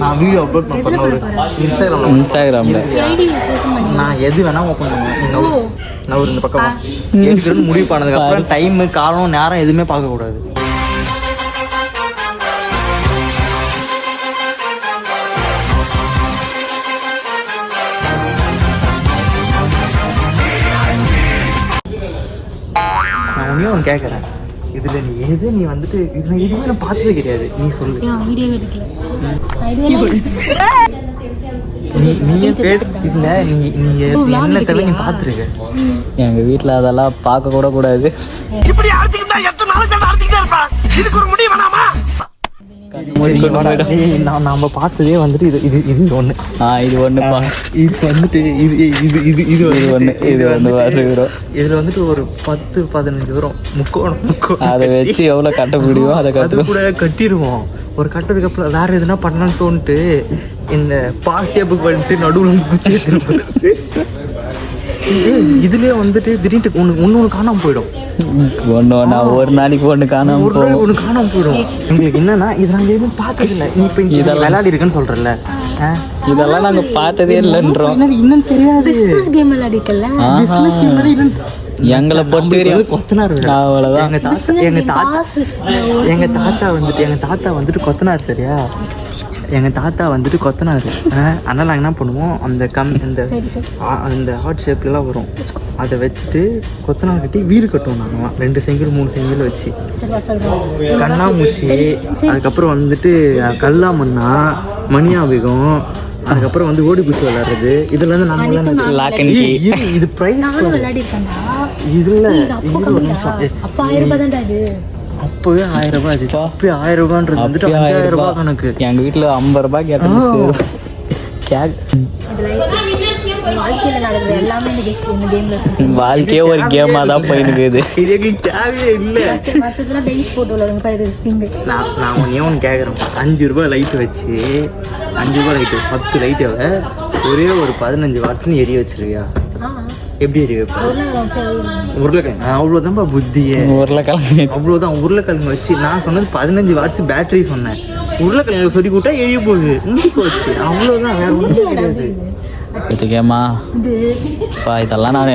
நான் video upload பண்ண ஒரு இன்ஸ்டாகிராமில் நான் எது வேணால் ஓப்பன் பண்ணுவேன். நான் ஒரு இந்த பக்கம் எடுக்கிறேன்னு முடிவு பண்ணதுக்கப்புறம் டைமு காலம் நேரம் எதுவுமே பார்க்கக்கூடாது. நான் உன்னையும் ஒன்று கேட்குறேன், இதில் நீ வந்துட்டு இதில் எதுவுமே நான் பார்த்ததே கிடையாது. நீ சொல்லு. நீ பேச இல்லை, நீ என்ன தவிர நீ பார்த்துருக்க. எங்கள் வீட்டில் அதெல்லாம் பார்க்க கூட கூடாது. நாம பார்த்ததே வந்துட்டு இது இது ஒண்ணு. இது ஒண்ணுப்பா. இது வந்துட்டு இது ஒண்ணு. இதுல வந்துட்டு ஒரு 10-15 வரும். முக்கோணம் அதை வச்சு எவ்வளவு கட்ட முடியும் அதை கூட கட்டிடுவோம். ஒரு கட்டதுக்கு அப்புறம் வேற எதுனா பண்ணலாம்னு தோணிட்டு இந்த பாசியப்புக்கு வந்துட்டு நடுவுல வந்து குச்சி எடுத்துட்டு இதுலயே வந்துட்டு திடீர்னு ஒண்ணு காணாம போயிடும். ஒரு நாளைக்கு ஒண்ணு காணாம போயிடும். எங்களுக்கு என்னன்னா இது நாங்க எதுவும் பார்த்தது இல்லை. நீ இப்ப இதெல்லாம் விளையாடி இருக்குன்னு சொல்றல, இதெல்லாம் நாங்க பார்த்ததே இல்லைன்றோம். இன்னும் தெரியாது. எங்களை பொறுத்த வரையும் கொத்தனார் அவ்வளவுதான். எங்க தாத்தா வந்துட்டு கொத்தனார். சரியா, எங்க தாத்தா வந்துட்டு கொத்தனார். அதனால நாங்கள் என்ன பண்ணுவோம், அந்த ஹார்ட் ஷேப்லாம் வரும், அதை வச்சுட்டு கொத்தனார் கட்டி வீடு கட்டுவோம். நாங்கள் 2 செங்கல் 3 செங்கல் வச்சு கண்ணாமூச்சி, அதுக்கப்புறம் வந்துட்டு கல்லாமண்ணா, மணியாபிகம், அதுக்கப்புறம் வந்து ஓடி பூச்சி விளையாடுறது. இதுல இருந்து நாங்கள் இது பிரைஸ் இதுல அப்பவே 1000 ரூபாய் ஆச்சு. அப்பவே 1000 ரூபான்றது வந்துட்டு 5000 ரூபாய் கணக்கு. எங்க வீட்டுல 50 ரூபாய் கேட்டாங்க. வாழ்க்கையே ஒரு கேமா தான் போயிருக்கு. நான் ஒன்னு கேக்குறேன், 5 ரூபாய் லைட் வச்சு 5 ரூபாய் லைட்டு 10 லைட்டை ஒரே ஒரு 15 வாட்ஸ்னு எரிய வச்சிருக்கியா? எப்படி எரிய வைப்பேன்? உருளைக்கிழங்கு. அவ்வளோதான்ப்பா புத்தியே. உருளைக்கிழங்கு அவ்வளோதான். உருளைக்கிழங்கு வச்சு நான் சொன்னது 15 வாட்ஸ் பேட்டரி சொன்னேன். உருளைக்கிழங்கு சொல்லி கூட்டா எரிய போகுது, முடிஞ்சு போச்சு. அவ்வளோதான், வேற ஒன்றும் கிடையாது. இதெல்லாம் நான்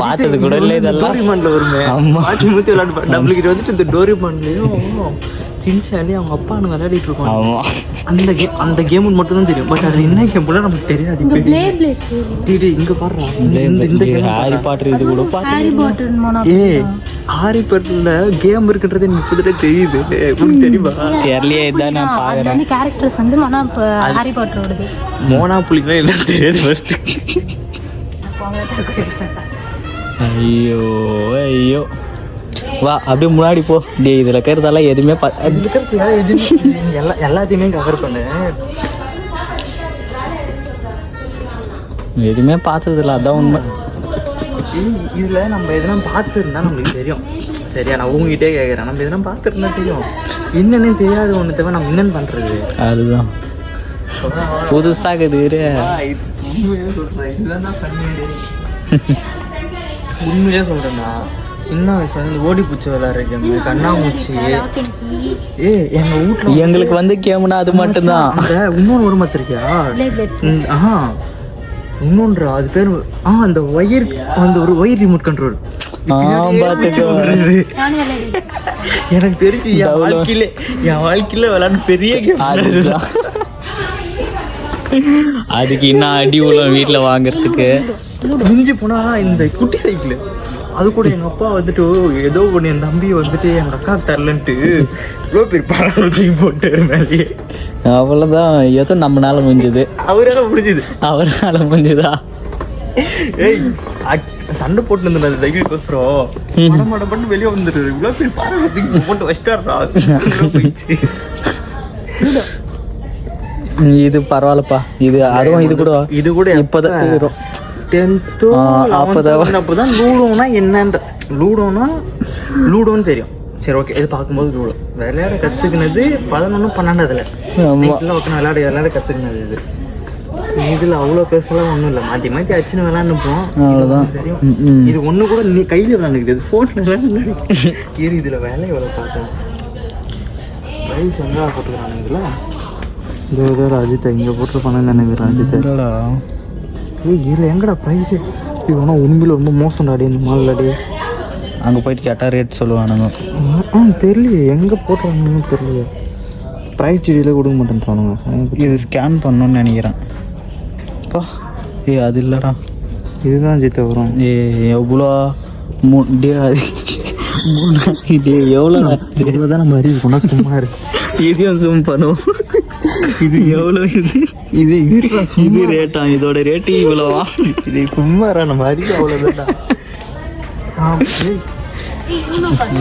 பார்த்தது கூட இல்லை. இதெல்லாம் டோரிமான்ல வருமே, மாற்றி மூத்தி விளையாடு. நம்மளுக்கிட்ட வந்துட்டு இந்த டோரிமான்லயும் சின்சானே அவங்க அப்பானு விளையாடிட்டு இருக்கோம். அந்த கேம் மட்டும் தான் தெரியும். பட் அது என்ன கேம் போல நமக்கு தெரியாது. இங்க பாடுறா, இந்த ஹாரி பாட்டர் இது கூட ஹாரி பாட்டர்ல கேம் இருக்குன்றது எனக்கு இப்போதே தெரியுது. உங்களுக்கு தெரியுமா? தெரியலையே, இதான் நான் பாக்குறேன். கேரக்டர்ஸ் வந்து ஹாரி பாட்டரோடது. மோனாபுலினா என்ன தெரியாது ஃபர்ஸ்ட். ஐயோ ஐயோ, வா அப்படியே முன்னாடி போ. டே இதுல இருக்கிறதெல்லாம் எதுவுமே எல்லாத்தையுமே கவர் பண்ணு. எதுவுமே பார்த்தது இல்லை, அதான் உண்மை. இதுல நம்ம எதுனா பார்த்துருந்தா நம்மளுக்கு தெரியும். சரியா, நான் உங்ககிட்டே கேட்குறேன், நம்ம எதுனா பார்த்துருந்தா தெரியும். என்னன்னு தெரியாது ஒன்று தவிர நம்ம என்னன்னு பண்றது. அதுதான் புதுசாக உண்மையிலே சொல்றேன்னா, சின்ன வயசுல வந்து ஓடி பூச்சி விளையாடுற கேம், கண்ணாமூச்சி. எங்க வீட்டுல எங்களுக்கு வந்து கேம்னா அது மட்டும்தான். இன்னொன்று ஒரு மாத்திருக்கியா? இன்னொன்று அது பேர் அந்த ஒயர், அந்த ஒரு ஒயர் ரிமோட் கண்ட்ரோல். எனக்கு தெரிஞ்சு என் வாழ்க்கையில விளையாட பெரிய கேம். அதுக்கு இன்னும் அடி உள்ள வீட்டுல வாங்கறதுக்கு மிஞ்சி போனா இந்த குட்டி சைக்கிள். அது கூட எங்க அப்பா வந்துட்டு ஏதோ ஒண்ணு என் தம்பியை வந்துட்டு எங்க அக்கா தரலன்ட்டு இவ்வளோ பெரிய படம் போட்டு மேலேயே. அவ்வளவுதான், ஏதோ நம்மளால முடிஞ்சது. அவரால முடிஞ்சுதா? சண்டை போட்டு இருந்த சைக்கிள் மட பண்ணி வெளியே வந்துட்டு இவ்வளோ பெரிய படம் போட்டு வச்சிட்டாரா. இது பரவாயில்லப்பா. இது அதுவும் இது கூட இப்பதான் 10th அப்பதான் லூடோனா என்னன்ற லூடோன்னு தெரியும். சரி, ஓகே, இது பார்க்கும்போது லூடோ விளையாட கற்றுக்கினது 11 12 விளையாட கற்றுக்கினது. இது இதுல அவ்வளோ பெருசெல்லாம் ஒன்றும் இல்லை, மாற்றி அச்சுன்னு விளையாண்டுப்போம். அவ்வளோதான். இது ஒன்று கூட நீ கையில் விளையாண்டுக்கிது, ஃபோனில் விளையாண்டு இதுல வேலையை எவ்வளோ பார்த்தேன். ப்ரைஸ் எங்கே போட்டுக்கிறானுங்களா? இதோ அஜித்தை இங்கே போட்டுருப்பானு நினைக்கிறேன். அஜித்தை இதில் எங்கடா ப்ரைஸு? இது வேணா உண்மையில் ரொம்ப மோசம்டாடி இந்த மாலாடி. அங்கே போயிட்டு கேட்டால் ரேட் சொல்லுவானுங்க. தெரியலையே எங்கே போட்டுறானுங்கன்னு தெரியலையே. ப்ரைஸ் செடியில் கொடுக்க மாட்டேன்றானுங்க. இது ஸ்கேன் பண்ணணும்னு நினைக்கிறேன். அப்பா அது இல்லைடா, இதுதான் அஜித்தை வரும். எவ்வளோ எவ்வளோ இவ்வளோதான் நம்ம அறிவு போனால் சும்மா இருக்கு. இதையும் ஜூம் பண்ணுவோம். இது எவ்வளோ? இது இது ரேட்டா? இதோட ரேட்டு இவ்வளோவா? இது சும்மா நம்ம அறிவு அவ்வளோதான்.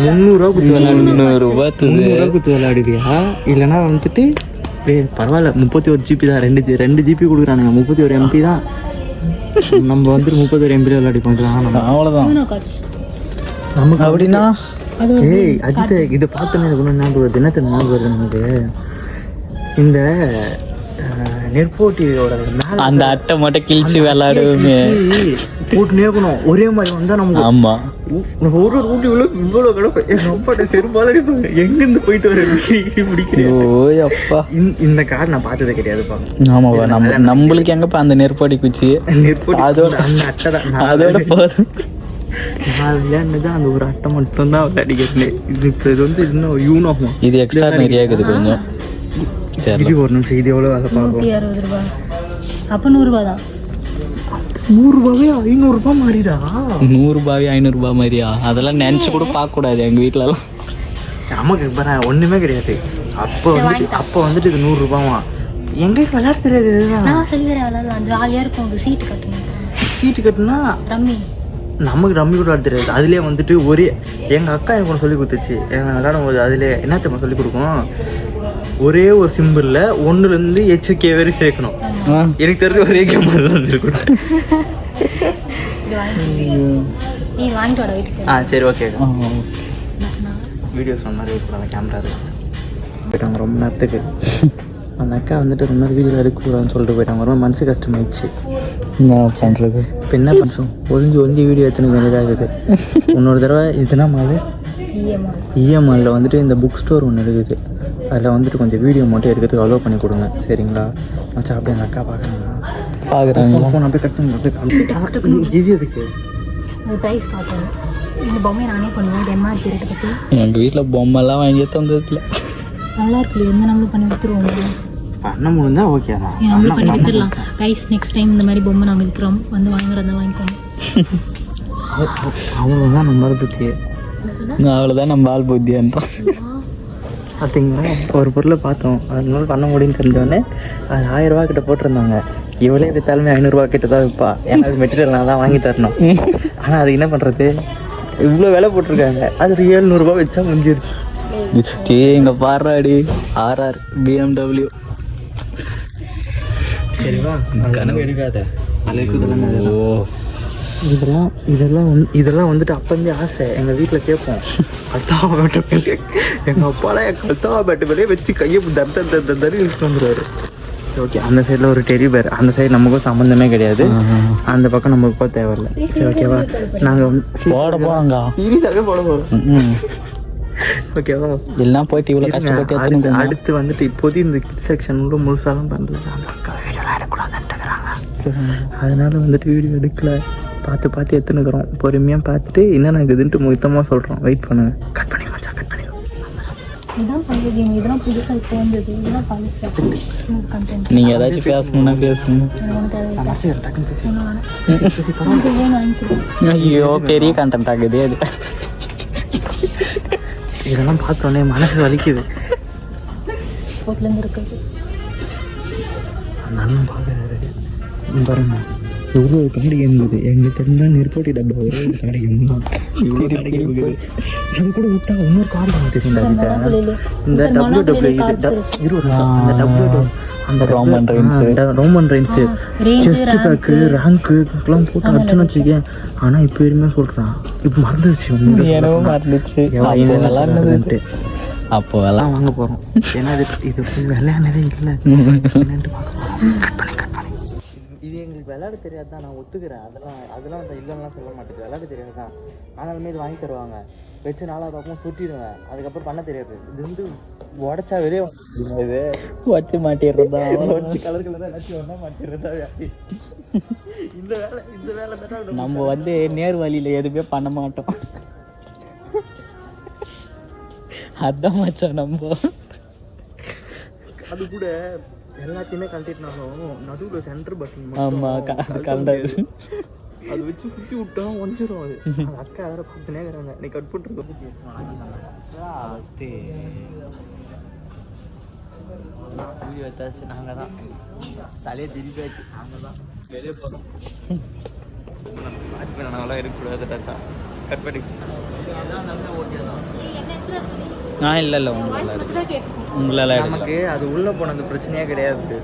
300 குத்து விளையாடுவீங்க. குத்து விளையாடுவியா? இல்லைன்னா வந்துட்டு பரவாயில்ல 31 GB தான். 2 GB கொடுக்குறானுங்க. 31 MB தான். நம்ம வந்துட்டு 31 MB விளையாடி பண்ணுறோம். அவ்வளோதான் நமக்கு அப்படின்னா. அஜித் இதை பார்த்தோன்னே எனக்கு ஒன்று ஞாபகம் வருது. என்ன தெரியும் ஞாபகம் வருது நமக்கு? இந்த நெற்போட்டியோட மேலே அந்த அட்டை மட்டும் கிழிச்சு விளையாடுவோமே, போட்டு நேக்கணும் ஒரே மாதிரி வந்தால் நமக்கு. ஆமாம், ஒரு ஊட்டி இவ்வளோ கிடப்பேன். எங்கள் அப்பாட்ட செருப்பால அடிப்பாங்க. எங்கேருந்து போயிட்டு வர முடிக்கிறேன். அப்பா இந்த கார் நான் பார்த்ததே கிடையாதுப்பா. ஆமாப்பா, நம்மளுக்கு எங்கப்பா அந்த நெற்போட்டி குச்சி? நெற்போட்டி அதோட அந்த அட்டை தான். அதோட போதும். நான் விளையாடுனது அந்த ஒரு அட்டை மட்டும் தான் விளையாடிக்கிறேன். இது வந்து இன்னும் யூனாகும். இது எக்ஸ்ட்ரா நிறைய இருக்குது கொஞ்சம். இது ஒரு நிமிஷம். இது எவ்வளோ வேலை பார்க்கும்? 160 ரூபா. அப்போ 100 ரூபா தான். 100 ரூபாவே 500 ரூபாய் மாறிடா. 100 ரூபாவே 500 ரூபாய் மாதிரியா? அதெல்லாம் நினச்சி கூட பார்க்கக்கூடாது எங்கள் வீட்டிலலாம். நமக்கு இப்போ ஒன்றுமே கிடையாது. அப்போ வந்துட்டு இது 100 ரூபாவா? எங்களுக்கு விளையாட தெரியாது. நான் சொல்லி தரேன், விளையாடலாம். ஜாலியாக இருக்கும். அது சீட்டு கட்டணும். சீட்டு கட்டுனா ரம்மி. நமக்கு ரம்மி கூட விளையாட தெரியாது. அதுலேயே வந்துட்டு ஒரே எங்கள் அக்கா எனக்கு ஒன்று சொல்லி கொடுத்துச்சு. எங்கள் விளையாடும் போது அதில் என்ன தெரியுமா சொல்லி கொடுக்கும்? ஒரே ஒரு சிம்பிளில் 1லேருந்து HK வரை சேர்க்கணும். எனக்கு தெரிஞ்ச ஒரே கேம் அது வந்துருக்கூட. சரி ஓகே. வீடியோஸ் சொன்ன மாதிரி இருக்கிற கேமரா போயிட்டாங்க ரொம்ப நேரத்துக்கு. அந்த அக்கா வந்துட்டு ரொம்ப நேரம் வீடியோ எடுக்கக்கூடாதுன்னு சொல்லிட்டு போயிட்டாங்க. ரொம்ப மனசு கஷ்டமாயிடுச்சு. என்ன பண்ணுறது? இப்போ என்ன பண்ணுறோம்? ஒளிஞ்சு வீடியோ எடுத்துன்னு வேண்டியதாகுது. இன்னொரு தடவை இதுனா மாதிரி இஎம்ஆரில் வந்துட்டு இந்த புக் ஸ்டோர் ஒன்று இருக்குது. அதில் வந்துட்டு கொஞ்சம் வீடியோ மட்டும் எடுக்கிறதுக்கு அலோவ் பண்ணி கொடுங்க சரிங்களா? மச்சா அப்படியே அந்த அக்கா பார்க்குறாங்க. ஃபோன் அப்படியே கட் பண்ணி இது எதுக்கு? ப்ரைஸ் காட்டுறேன். இந்த பொம்மையை நானே பண்ணுவேன். எம்ஆர்பி ரேட்டை பற்றி எங்கள் வீட்டில் பொம்மைலாம் வாங்கி தந்ததில்ல. நல்லா இருக்குது. எந்த நம்மளும் பண்ணி விற்றுருவோம். பண்ண முடிஞ்சா ஓகே தான். நம்மளும் பண்ணி விற்றுடலாம். கைஸ் நெக்ஸ்ட் டைம் இந்த மாதிரி பொம்மை நாங்கள் விற்கிறோம். வந்து வாங்குறத வாங்கிக்கோங்க. அவ்வளோதான் நம்ம பற்றி. அவ்வளோதான் நம்ம ஆள் புத்தியான்றான். பார்த்தீங்களா? ஒரு பொருளை பார்த்தோம். அதனால பண்ண முடியும்னு தெரிஞ்சோடனே அது 1000 ரூபா கிட்ட போட்டிருந்தாங்க. இவளே விற்றாலுமே 500 ரூபா கிட்ட தான் விற்பா. ஏன்னா அது மெட்டீரியல் நான் தான் வாங்கி தரணும். ஆனால் அது என்ன பண்ணுறது? இவ்வளோ விலை போட்டிருக்காங்க. அது ஒரு 700 ரூபா வச்சா முடிஞ்சிருச்சு. இங்கே பாடுறாடி RR BMW. சரிவா? கனவு எடுக்காத. ஓ இதெல்லாம் வந்துட்டு அப்பந்தே ஆசை. எங்கள் வீட்டில் கேட்போம். கத்தாவா பேட்டு எங்கள் அப்பாலாம் என் கத்தாவா பேட்டு மேலே வச்சு கையை தரு இழுத்து வந்துடுவார். ஓகே, அந்த சைடில் ஒரு டெடி பேர். அந்த சைடு நமக்கும் சம்மந்தமே கிடையாது. அந்த பக்கம் நமக்கு போக தேவையில்லை. சரி ஓகேவா? நாங்கள் போட போவாங்க சீரியஸாகவே போட போகிறோம். ஓகேவா? எல்லாம் போயிட்டு இவ்வளோ கஷ்டப்பட்டு அடுத்து வந்துட்டு இப்போதைக்கு இந்த கிட் செக்ஷன் கூட முழுசாலும் பண்ணுறது. அந்த அக்கா வீடியோலாம் எடுக்கக்கூடாதுன்ட்டுக்கிறாங்க. அதனால வந்துட்டு வீடியோ எடுக்கல. பார்த்து எடுத்துனுக்குறோம். பொறுமையாக பார்த்துட்டு என்னென்ன இருக்குதுன்ட்டு மொத்தமாக சொல்கிறோம். வெயிட் பண்ணுங்க. கட் பண்ணி மச்சா, கட் பண்ணி. நீங்கள் ஏதாச்சும் பேசணுன்னா பேசுங்க. ஐயோ பெரிய கண்டென்ட் ஆகுது அது. இதெல்லாம் பார்த்தோன்னே மனசு வலிக்குது. நல்லா பார்க்குறாரு பாருங்க. எவ்வளோ கண்ணாடி இருந்தது எங்களுக்கு தெரிஞ்சா நெருப்போட்டி டப்பா ஒரே ஒரு கண்ணாடி இருக்குது. அது கூட விட்டா இன்னொரு கார் வாங்க தெரியுங்களா? இந்த WW அந்த ரோமன் ரைன்ஸு செஸ்ட் பேக்கு ரேங்க்குலாம் போட்டு அடிச்சுன்னு வச்சுக்கேன். ஆனால் இப்போ எதுவுமே சொல்கிறான். இப்போ மறந்துச்சு. மறந்துச்சு அப்போ எல்லாம் வாங்க போகிறோம். ஏன்னா இது விளையாடுனதே இல்லை. பார்க்க போகிறோம். கட் பண்ணி இது எங்களுக்கு விளையாட விளையாட தெரியாது தான், நான் ஒத்துக்கிறேன். அதெல்லாம் வந்து இல்லைன்னா சொல்ல மாட்டேங்குது. விளையாட தெரியாது தான், ஆனாலுமே இது வாங்கி தருவாங்க. வச்சு நாளாக பார்ப்போம், சுட்டிடுவேன். அதுக்கப்புறம் பண்ண தெரியாது. இது வந்து உடச்சா வெளியே இது வச்சு மாட்டிடுறதா, கலர் கலராக எல்லாத்தையும் ஒன்றா மாட்டிடுறதா. இந்த வேலை தான் நம்ம வந்து நேர் வழியில் எதுவுமே பண்ண மாட்டோம். அதான் மச்சான் நம்ம அது கூட எல்லாத்தையுமே கழட்டினாலும் நடுவில் சென்டர் பட்டன். ஆமாம், கலண்டது. அது வச்சு சுற்றி விட்டா ஒஞ்சிடும். அது அக்கா வேற பார்த்துனே இருக்கிறாங்க. நீ கட் பண்ணுறது ஃபஸ்ட்டு வீடியோ எடுத்தாச்சு. நாங்கள் தான் தலையை திருப்பியாச்சு. நாங்கள் தான் வெளியே போகிறோம். பாட்டு பண்ணாலாம் இருக்கக்கூடாது. கட் பண்ணி ஓகே தான். இல்லை உங்களால் நமக்கு அது உள்ளே போனது பிரச்சனையே கிடையாது.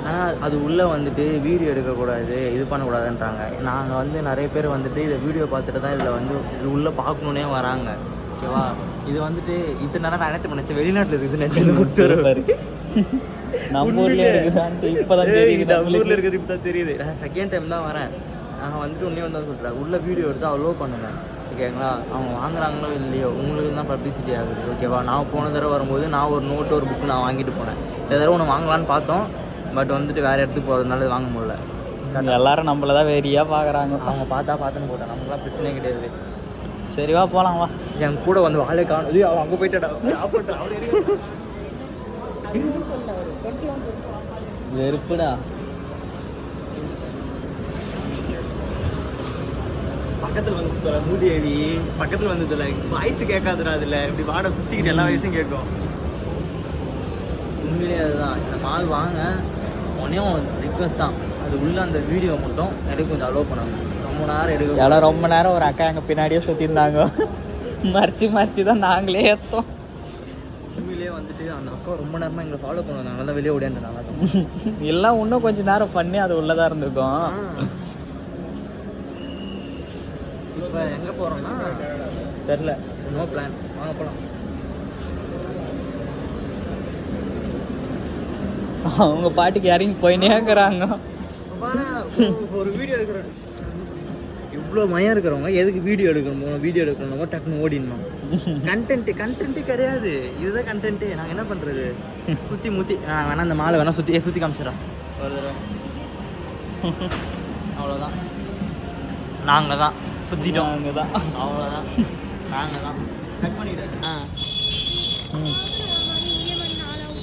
ஆனால் அது உள்ளே வந்துட்டு வீடியோ எடுக்கக்கூடாது, இது பண்ணக்கூடாதுன்றாங்க. நாங்கள் வந்து நிறைய பேர் வந்துட்டு இதை வீடியோ பார்த்துட்டு தான் இதில் வந்து இது உள்ளே பார்க்கணுன்னே வராங்க. ஓகேவா? இது வந்துட்டு இத்தனை நேரம் நான் நினைச்சு நினச்சேன் வெளிநாட்டில் இருக்குது நினச்சி. நம்ம ஊரில் இருக்குது இப்போ தான் தெரியுது. நம்ம ஊரில் இருக்கிறது இப்போ தான் தெரியுது. நான் செகண்ட் டைம் தான் வரேன். நாங்கள் வந்துட்டு ஒன்றே ஒன்று தான் சொல்கிறேன், உள்ளே வீடியோ எடுத்து அவ்வளோ பண்ணுங்கள். ஓகேங்களா? அவங்க வாங்குறாங்களோ இல்லையோ உங்களுக்கு தான் பப்ளிசிட்டி ஆகுது. ஓகேவா? நான் போன தடவை வரும்போது நான் ஒரு நோட்டு ஒரு புக்கு நான் வாங்கிட்டு போனேன். இந்த தடவை ஒன்று வாங்கலான்னு பார்த்தோம், பட் வந்துட்டு வேறு இடத்துக்கு போகிறதுனால வாங்க முடியல. எல்லாரும் நம்மள தான் வேறியாக பார்க்குறாங்க. அவங்க பார்த்துன்னு போட்டேன். நம்மளாம் பிரச்சனையே கிடையாது. சரிவா போகலாம் வா. என் கூட வந்து வாழை காணுது. அவன் அங்கே போயிட்டா வெறுப்புடா. பக்கத்தில் வந்து சொல்ல மூதேவி பக்கத்தில் வந்ததில்ல, வாய்ஸ் கேட்காதுடா. அதில் இப்படி வாடகை சுற்றிக்கிட்டு எல்லா வயசும் கேட்கும். உண்மையிலே அதுதான். இந்த மால் வாங்க உடனே ரிக்வஸ்ட் தான், அது உள்ள அந்த வீடியோ மட்டும் எனக்கு கொஞ்சம் அலோவ் பண்ணாங்க. ரொம்ப நேரம் எடுக்க எல்லாம் ரொம்ப நேரம் ஒரு அக்கா எங்கள் பின்னாடியே சுற்றிருந்தாங்க. மறைச்சி தான் நாங்களே ஏற்றோம். உண்மையிலே வந்துட்டு அந்த அக்கா ரொம்ப நேரமாக எங்களை ஃபாலோ பண்ணுவாங்க. நல்லா தான் வெளியே ஓடியாண்டாங்க. எல்லாம் இன்னும் கொஞ்சம் நேரம் பண்ணி அது உள்ளதாக இருந்திருக்கும். இப்போ எங்கே போகிறோம்னா தெரில, நோ பிளான். வாங்க போகலாம். அவங்க பாட்டுக்கு இறங்கி போயினே இருக்கிறாங்க. ஒரு வீடியோ எடுக்கிறோம். இவ்வளோ மயம் இருக்கிறவங்க எதுக்கு வீடியோ எடுக்கணும்? வீடியோ எடுக்கணும் டக்குன்னு ஓடிடணும். கண்டென்ட்டு கிடையாது. இதுதான் கண்டென்ட்டு. நாங்கள் என்ன பண்ணுறது? சுற்றி முற்றி வேணா அந்த மாலை வேணா சுற்றி காமிச்சிடறோம் ஒரு தடவை. அவ்வளோதான். நாங்கள் தான் சுற்றிட்டோம். நாங்கள் தான். அவ்வளோதான். நாங்கள் தான் கட் பண்ணிடுறேன்.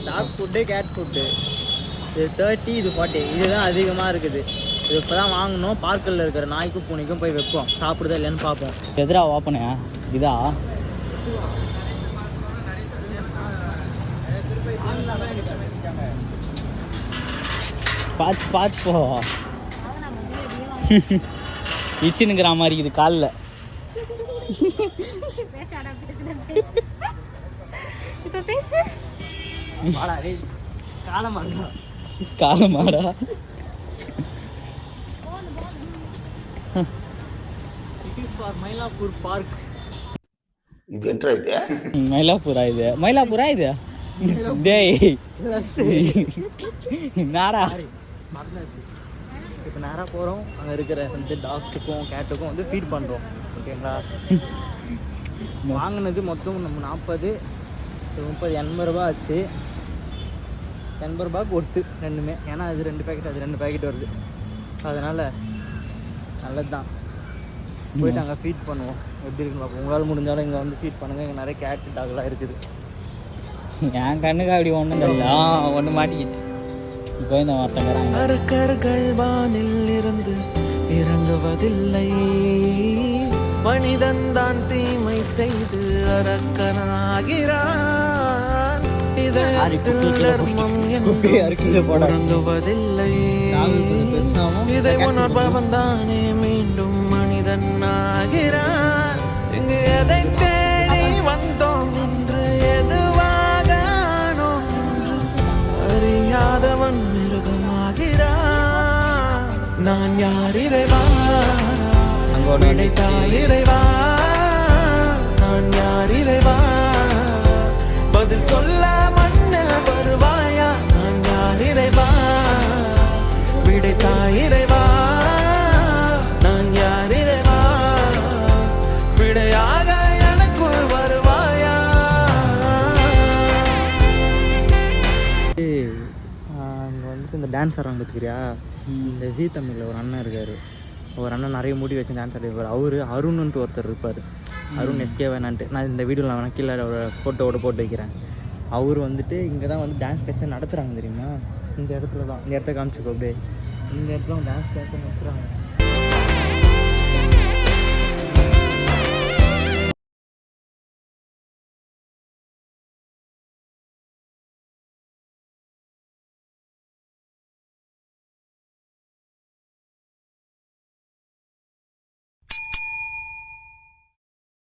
Dog food, cat food. இது 30, இது 40. இதுதான் அதிகமாக இருக்குது. இது இப்போ தான் வாங்கணும். பார்க்கில் இருக்கிற நாய்க்கும் பூனைக்கும் போய் வைப்போம். சாப்பிடுதா இல்லைன்னு பார்ப்போம். எதிரா ஓப்பனு இதா? பார்த்து போ. இச்சினுங்கிற மாதிரி இது காலில். காலமாடா. மயிலாப்பூர் பார்க். மயிலாப்பூரா இது? மயிலாப்பூரா இது? டேய் நாடா. இப்போ நேராக போகிறோம். அங்கே இருக்கிற வந்து டாக்ஸுக்கும் கேட்டுக்கும் வந்து ஃபீட் பண்ணுறோம். ஓகேங்களா? வாங்கினது மொத்தம் நம்ம 40, 80 ரூபா ஆச்சு. 80 ரூபாய்க்கு ஒருத்து ரெண்டுமே. ஏன்னா அது 2 பேக்கெட், அது 2 பேக்கெட் வருது. அதனால் நல்லது தான். போயிட்டு அங்கே ஃபீட் பண்ணுவோம். எப்படி இருக்குன்னு பார்ப்போம். உங்களால் முடிஞ்சாலும் இங்கே வந்து ஃபீட் பண்ணுங்கள். இங்கே நிறைய கேட்டு டாக்லாம் இருக்குது. என் கண்ணுக்கு அப்படி ஒன்றும் தெரியல. ஒன்று மாட்டிக்கிச்சு. இப்போ இந்த வார்த்தைங்கிறாங்க. அரக்கர்கள் வானில் இருந்து இறங்குவதில்லை, மனிதன் தான் தீமை செய்து அரக்கனாகிறான். இதயத்தில் தர்மம் என்று உறங்குவதில்லை, இதை உணர்பவன் தானே மீண்டும் மனிதன் ஆகிறான். இங்கு எதை தேடி வந்தோம் என்று எதுவாக ஆனோம் என்று அறியாதவன் மிருகமாகிறான். நான் யார் இறைவா? விடைத்தாய் இறைவா. நான் யார் இறைவா? பதில் சொல்ல மண்ணில் வருவாயா? நான் யார் இறைவா? விடைத்தாய் இறைவா. அங்கே வந்துட்டு இந்த டான்ஸ் ஆடுறாங்க பார்த்துக்கிறியா, இந்த ஜீ தமிழில் ஒரு அண்ணன் இருக்கார். ஒரு அண்ணன் நிறைய முடி வச்சு டான்ஸ் ஆடிருப்பார். அவர் அருண்ன்ட்டு ஒருத்தர் இருப்பார். அருண் எஸ்கே வேணான்ட்டு. நான் இந்த வீடியோவில் வேணால் கீழே ஒரு ஃபோட்டோவோட போட்டு வைக்கிறேன். அவர் வந்துட்டு இங்கே தான் வந்து டான்ஸ் கிளாஸை நடத்துகிறாங்க தெரியுமா? இந்த இடத்துல தான், இந்த இடத்த காமிச்சிக்கோ அப்படியே. இந்த இடத்துல டான்ஸ் கிளாஸை நடத்துகிறாங்க.